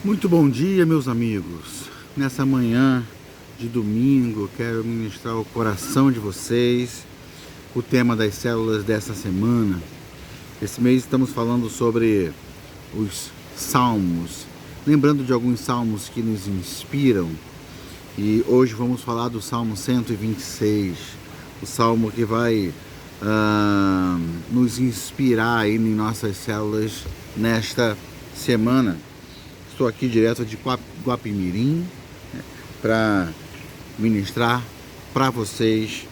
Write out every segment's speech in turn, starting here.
Muito bom dia, meus amigos. Nessa manhã de domingo, quero ministrar o coração de vocês o tema das células dessa semana. Esse mês estamos falando sobre os salmos, lembrando de alguns salmos que nos inspiram. E hoje vamos falar do Salmo 126, o salmo que vai nos inspirar aí em nossas células nesta semana. Estou aqui direto de Guapimirim, né, para ministrar para vocês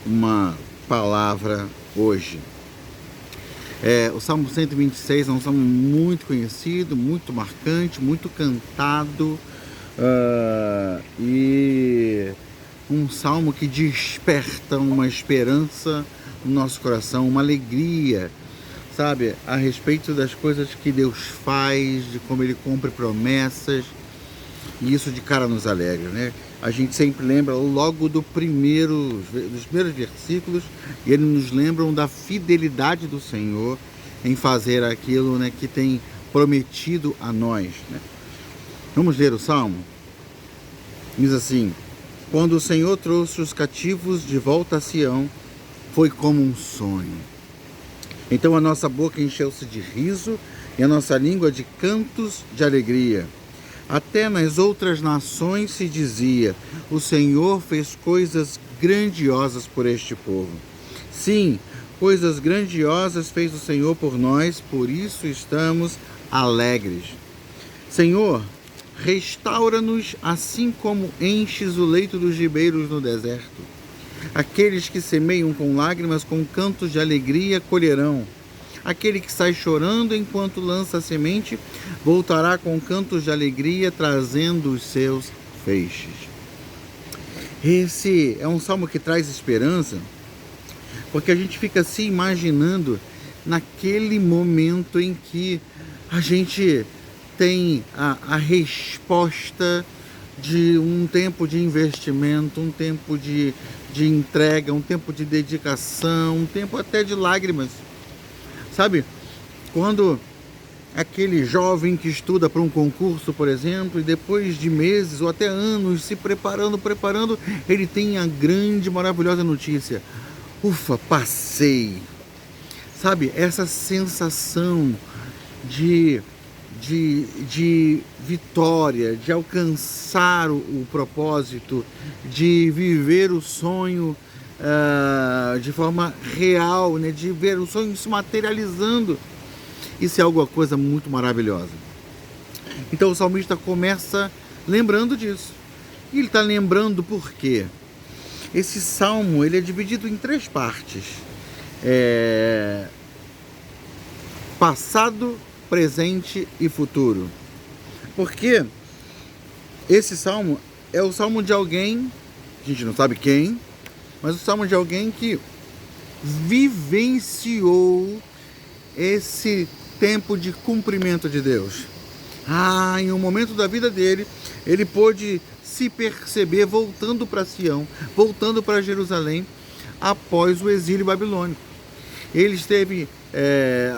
uma palavra hoje. O Salmo 126 é um salmo muito conhecido, muito marcante, muito cantado, e um salmo que desperta uma esperança no nosso coração, uma alegria, sabe, a respeito das coisas que Deus faz, de como Ele cumpre promessas, e isso de cara nos alegra, né? A gente sempre lembra logo dos primeiros versículos, e eles nos lembram da fidelidade do Senhor em fazer aquilo, né, que tem prometido a nós, né? Vamos ler o Salmo? Diz assim: quando o Senhor trouxe os cativos de volta a Sião, foi como um sonho. Então a nossa boca encheu-se de riso e a nossa língua de cantos de alegria. Até nas outras nações se dizia: o Senhor fez coisas grandiosas por este povo. Sim, coisas grandiosas fez o Senhor por nós, por isso estamos alegres. Senhor, restaura-nos assim como enches o leito dos ribeiros no deserto. Aqueles que semeiam com lágrimas, com cantos de alegria colherão. Aquele que sai chorando enquanto lança a semente, voltará com cantos de alegria, trazendo os seus feixes. Esse é um salmo que traz esperança, porque a gente fica se imaginando naquele momento em que a gente tem a resposta de um tempo de investimento, um tempo de entrega, um tempo de dedicação, um tempo até de lágrimas. Sabe, quando aquele jovem que estuda para um concurso, por exemplo, e depois de meses ou até anos se preparando, ele tem a grande, maravilhosa notícia: ufa, passei. Sabe, essa sensação de vitória, de alcançar o propósito, de viver o sonho de forma real, né? De ver o sonho se materializando. Isso é alguma coisa muito maravilhosa. Então o salmista começa lembrando disso. E ele está lembrando por quê? Esse salmo ele é dividido em 3 partes: passado, presente e futuro. Porque esse salmo é o salmo de alguém, a gente não sabe quem, mas o salmo de alguém que vivenciou esse tempo de cumprimento de Deus. Em um momento da vida dele, ele pôde se perceber voltando para Sião, voltando para Jerusalém, após o exílio babilônico. Ele esteve,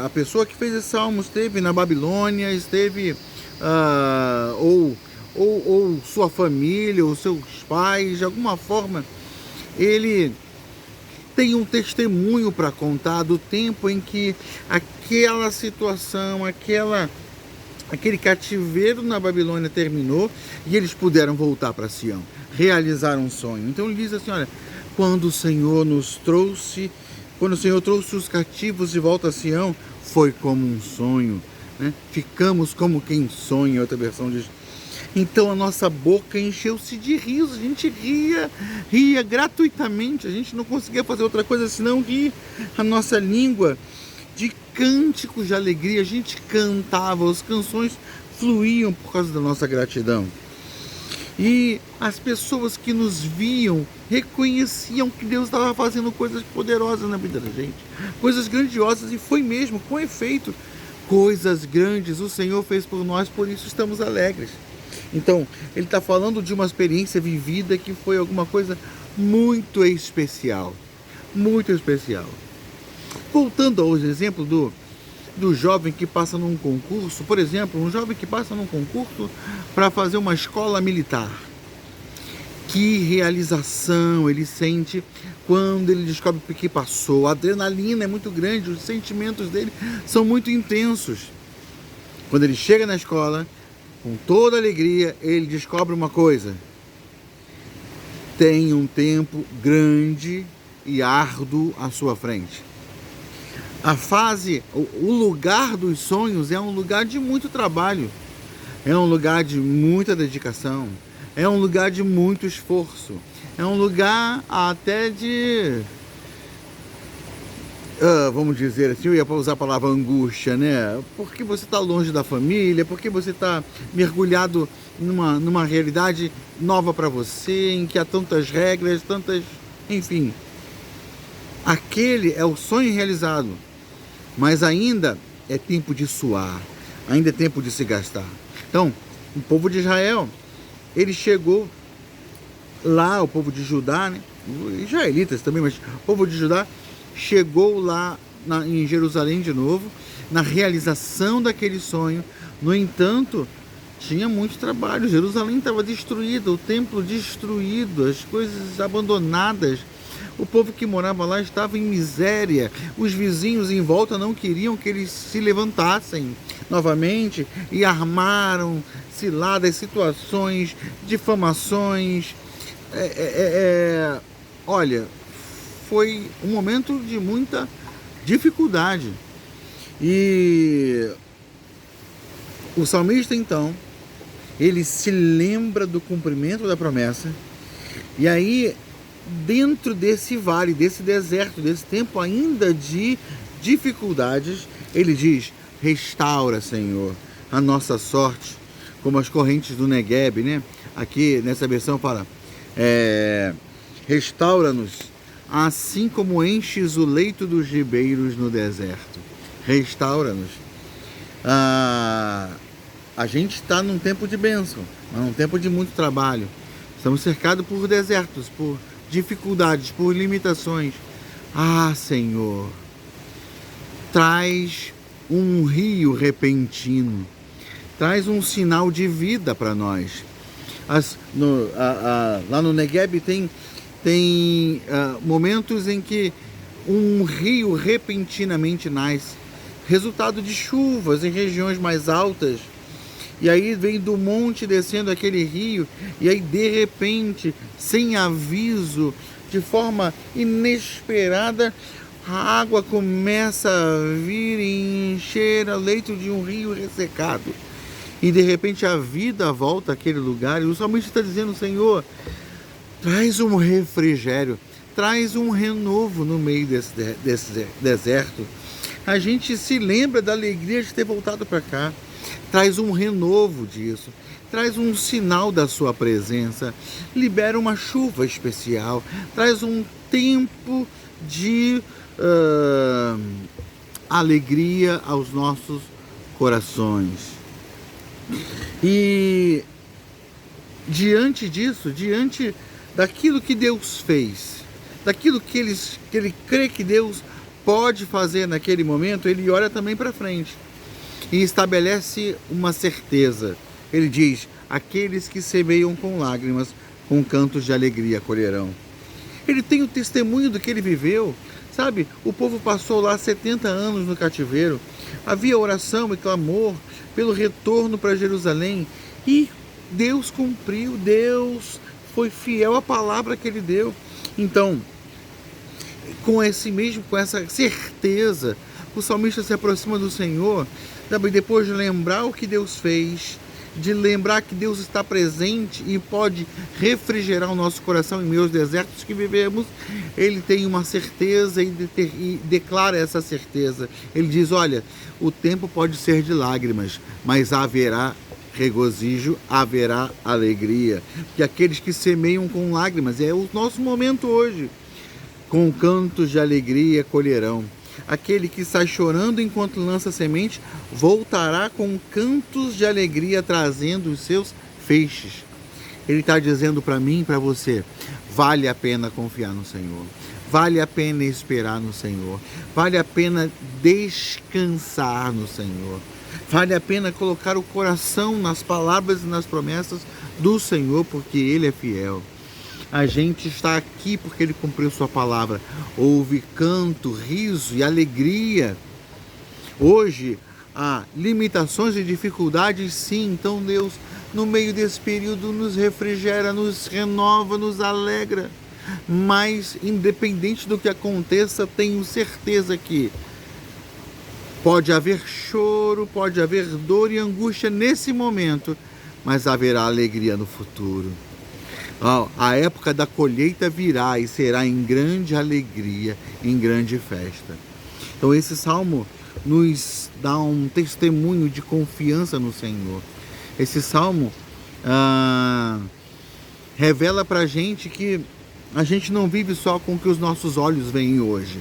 a pessoa que fez esse salmo esteve na Babilônia, esteve, ou sua família, ou seus pais, de alguma forma, ele tem um testemunho para contar do tempo em que aquela situação, aquele cativeiro na Babilônia terminou e eles puderam voltar para Sião, realizar um sonho. Então ele diz assim: olha, quando o Senhor trouxe os cativos de volta a Sião, foi como um sonho, né? Ficamos como quem sonha, outra versão diz. Então a nossa boca encheu-se de riso, a gente ria gratuitamente, a gente não conseguia fazer outra coisa senão rir. A nossa língua de cânticos de alegria, a gente cantava, as canções fluíam por causa da nossa gratidão. E as pessoas que nos viam reconheciam que Deus estava fazendo coisas poderosas na vida da gente, coisas grandiosas, e foi mesmo, com efeito, coisas grandes o Senhor fez por nós, por isso estamos alegres. Então, ele está falando de uma experiência vivida que foi alguma coisa muito especial. Muito especial. Voltando ao exemplo do jovem que passa num concurso, por exemplo, um jovem que passa num concurso para fazer uma escola militar. Que realização ele sente quando ele descobre que passou. A adrenalina é muito grande, os sentimentos dele são muito intensos. Quando ele chega na escola, com toda alegria, ele descobre uma coisa: tem um tempo grande e árduo à sua frente. A fase, o lugar dos sonhos é um lugar de muito trabalho, é um lugar de muita dedicação, é um lugar de muito esforço, é um lugar até de, vamos dizer assim, eu ia usar a palavra angústia, né? Porque você está longe da família, porque você está mergulhado numa realidade nova para você, em que há tantas regras, enfim. Aquele é o sonho realizado, mas ainda é tempo de suar, ainda é tempo de se gastar. Então, o povo de Israel, ele chegou lá, o povo de Judá, né? Os israelitas também, mas o povo de Judá chegou lá em Jerusalém de novo, na realização daquele sonho. No entanto, tinha muito trabalho. Jerusalém estava destruída, o templo destruído, as coisas abandonadas. O povo que morava lá estava em miséria. Os vizinhos em volta não queriam que eles se levantassem novamente e armaram ciladas, situações, difamações. Olha, foi um momento de muita dificuldade. E o salmista, então, ele se lembra do cumprimento da promessa. E aí, dentro desse vale, desse deserto, desse tempo ainda de dificuldades, ele diz: restaura, Senhor, a nossa sorte, como as correntes do Negueb, né? Aqui nessa versão fala: restaura-nos, assim como enches o leito dos ribeiros no deserto. Restaura-nos. A gente está num tempo de bênção, num tempo de muito trabalho. Estamos cercados por desertos, por dificuldades, por limitações. Senhor, traz um rio repentino, traz um sinal de vida para nós. Lá no Negueb tem momentos em que um rio repentinamente nasce, resultado de chuvas em regiões mais altas. E aí vem do monte descendo aquele rio, e aí de repente, sem aviso, de forma inesperada, a água começa a vir e encher o leito de um rio ressecado. E de repente a vida volta àquele lugar, e o salmista está dizendo: Senhor, traz um refrigério, traz um renovo no meio desse deserto. A gente se lembra da alegria de ter voltado para cá. Traz um renovo disso, traz um sinal da sua presença, libera uma chuva especial, traz um tempo de alegria aos nossos corações. E diante disso, diante daquilo que Deus fez, daquilo que ele crê que Deus pode fazer naquele momento, ele olha também para frente e estabelece uma certeza. Ele diz: aqueles que semeiam com lágrimas, com cantos de alegria colherão. Ele tem o testemunho do que ele viveu, sabe? O povo passou lá 70 anos no cativeiro, havia oração e clamor pelo retorno para Jerusalém, e Deus cumpriu, Deus foi fiel à palavra que ele deu. Então, com essa certeza, o salmista se aproxima do Senhor, depois de lembrar o que Deus fez, de lembrar que Deus está presente e pode refrigerar o nosso coração em meio aos desertos que vivemos. Ele tem uma certeza e declara essa certeza. Ele diz: olha, o tempo pode ser de lágrimas, mas haverá regozijo, haverá alegria. Que aqueles que semeiam com lágrimas, é o nosso momento hoje, com cantos de alegria colherão. Aquele que sai chorando enquanto lança semente, voltará com cantos de alegria, trazendo os seus feixes. Ele está dizendo para mim e para você: vale a pena confiar no Senhor. Vale a pena esperar no Senhor. Vale a pena descansar no Senhor. Vale a pena colocar o coração nas palavras e nas promessas do Senhor, porque Ele é fiel. A gente está aqui porque Ele cumpriu sua palavra. Houve canto, riso e alegria. Hoje há limitações e dificuldades, sim. Então Deus, no meio desse período, nos refrigera, nos renova, nos alegra. Mas, independente do que aconteça, tenho certeza que pode haver choro, pode haver dor e angústia nesse momento, mas haverá alegria no futuro. A época da colheita virá e será em grande alegria, em grande festa. Então esse salmo nos dá um testemunho de confiança no Senhor. Esse salmo revela para a gente que a gente não vive só com o que os nossos olhos veem hoje.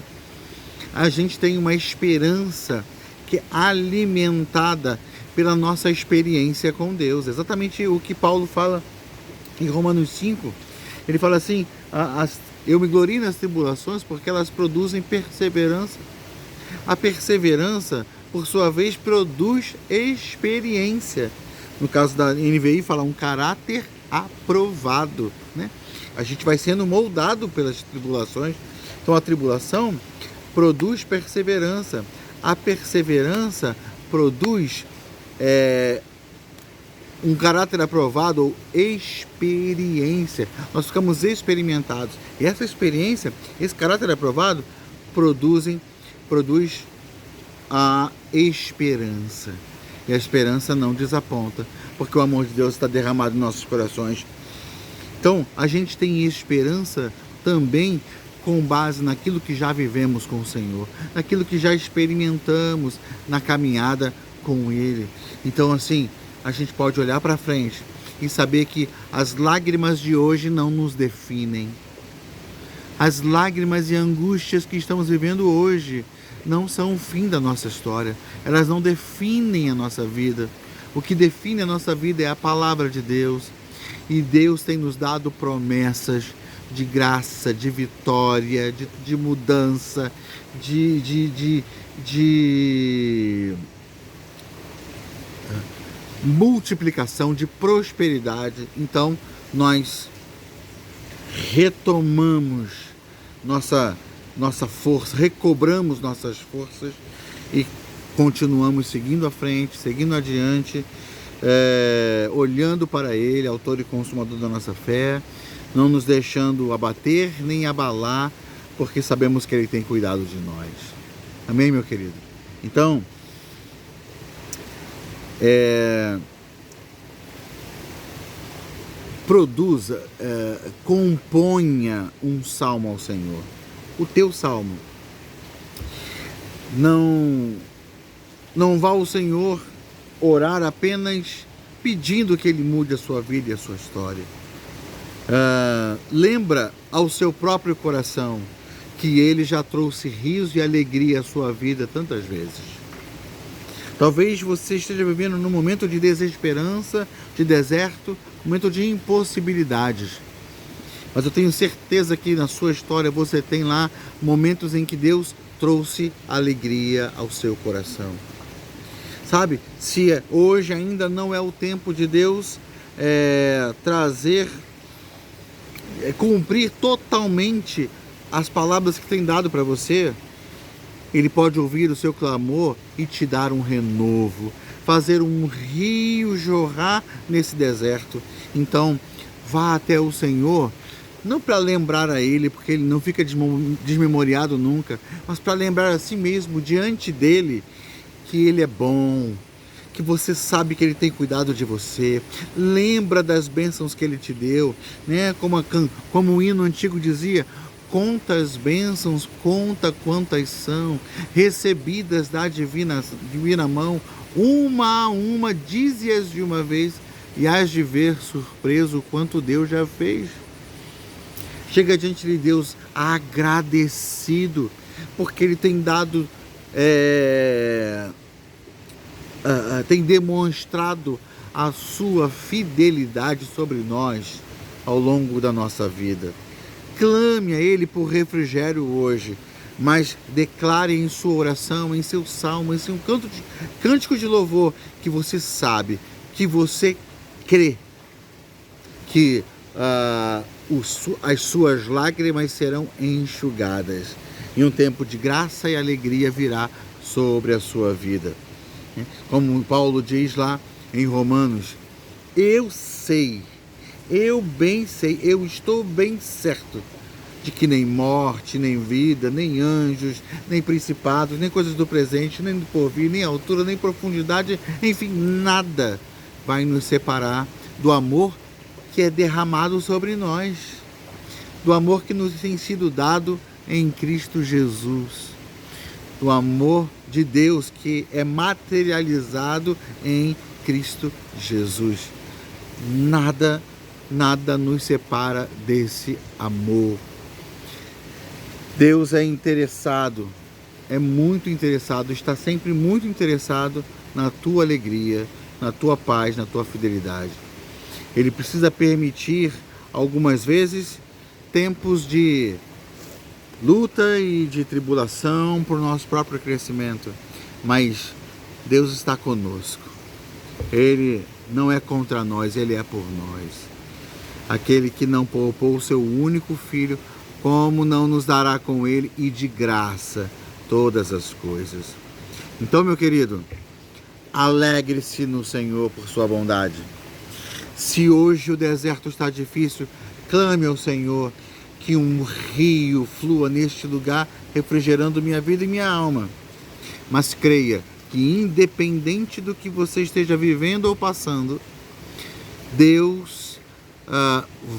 A gente tem uma esperança que é alimentada pela nossa experiência com Deus. Exatamente o que Paulo fala em Romanos 5, ele fala assim: eu me glorio nas tribulações porque elas produzem perseverança. A perseverança, por sua vez, produz experiência. No caso da NVI, fala um caráter aprovado, né? A gente vai sendo moldado pelas tribulações. Então a tribulação produz perseverança. A perseverança produz um caráter aprovado ou experiência. Nós ficamos experimentados. E essa experiência, esse caráter aprovado, produz a esperança. E a esperança não desaponta, porque o amor de Deus está derramado em nossos corações. Então, a gente tem esperança também com base naquilo que já vivemos com o Senhor, naquilo que já experimentamos na caminhada com Ele. Então, assim, a gente pode olhar para frente e saber que as lágrimas de hoje não nos definem. As lágrimas e angústias que estamos vivendo hoje não são o fim da nossa história. Elas não definem a nossa vida. O que define a nossa vida é a palavra de Deus. E Deus tem nos dado promessas de graça, de vitória, de mudança, de multiplicação, de prosperidade. Então, nós retomamos nossa força, recobramos nossas forças e continuamos seguindo à frente, seguindo adiante, olhando para Ele, autor e consumador da nossa fé, não nos deixando abater nem abalar, porque sabemos que Ele tem cuidado de nós. Amém, meu querido? Então, produza, componha um salmo ao Senhor. O teu salmo. Não vá ao Senhor orar apenas pedindo que Ele mude a sua vida e a sua história. Lembra ao seu próprio coração que Ele já trouxe riso e alegria à sua vida tantas vezes. Talvez você esteja vivendo num momento de desesperança, de deserto, momento de impossibilidades. Mas eu tenho certeza que na sua história você tem lá momentos em que Deus trouxe alegria ao seu coração. Sabe, se hoje ainda não é o tempo de Deus cumprir totalmente as palavras que tem dado para você, Ele pode ouvir o seu clamor e te dar um renovo, fazer um rio jorrar nesse deserto. Então, vá até o Senhor, não para lembrar a Ele, porque Ele não fica desmemoriado nunca, mas para lembrar a si mesmo, diante dEle, que Ele é bom, que você sabe que Ele tem cuidado de você. Lembra das bênçãos que Ele te deu, né? Como o hino antigo dizia: conta as bênçãos, conta quantas são, recebidas da divina mão, uma a uma, dize-as de uma vez, e hás de ver surpreso quanto Deus já fez. Chega diante de Deus agradecido, porque Ele tem dado, tem demonstrado a sua fidelidade sobre nós ao longo da nossa vida. clame a Ele por refrigério hoje, mas declare em sua oração, em seu salmo, em seu cântico de louvor, que você sabe, que você crê, que as suas lágrimas serão enxugadas, e um tempo de graça e alegria virá sobre a sua vida. Como Paulo diz lá em Romanos, eu estou bem certo de que nem morte, nem vida, nem anjos, nem principados, nem coisas do presente, nem do porvir, nem altura, nem profundidade, enfim, nada vai nos separar do amor que é derramado sobre nós, do amor que nos tem sido dado em Cristo Jesus, do amor de Deus que é materializado em Cristo Jesus. Nada nos separa desse amor. Deus é interessado, é muito interessado, está sempre muito interessado na tua alegria, na tua paz, na tua fidelidade. Ele precisa permitir, algumas vezes, tempos de luta e de tribulação para o nosso próprio crescimento, mas Deus está conosco. Ele não é contra nós, Ele é por nós. Aquele que não poupou o seu único filho, como não nos dará com Ele e de graça todas as coisas? Então, meu querido, alegre-se no Senhor por sua bondade. Se hoje o deserto está difícil, clame ao Senhor que um rio flua neste lugar, refrigerando minha vida e minha alma. Mas creia que, independente do que você esteja vivendo ou passando, Deus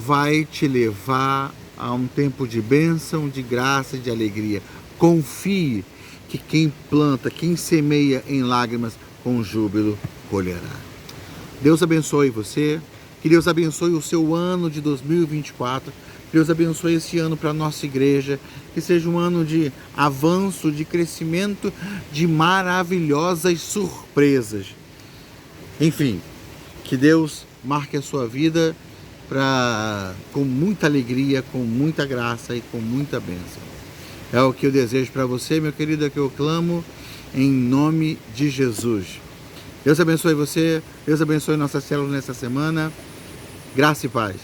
vai te levar a um tempo de bênção, de graça e de alegria. Confie que quem planta, quem semeia em lágrimas, com júbilo colherá. Deus abençoe você, que Deus abençoe o seu ano de 2024, que Deus abençoe esse ano para a nossa igreja, que seja um ano de avanço, de crescimento, de maravilhosas surpresas. Enfim, que Deus marque a sua vida com muita alegria, com muita graça e com muita bênção. É o que eu desejo para você, meu querido, é que eu clamo em nome de Jesus. Deus abençoe você, Deus abençoe nossa célula nessa semana. Graça e paz.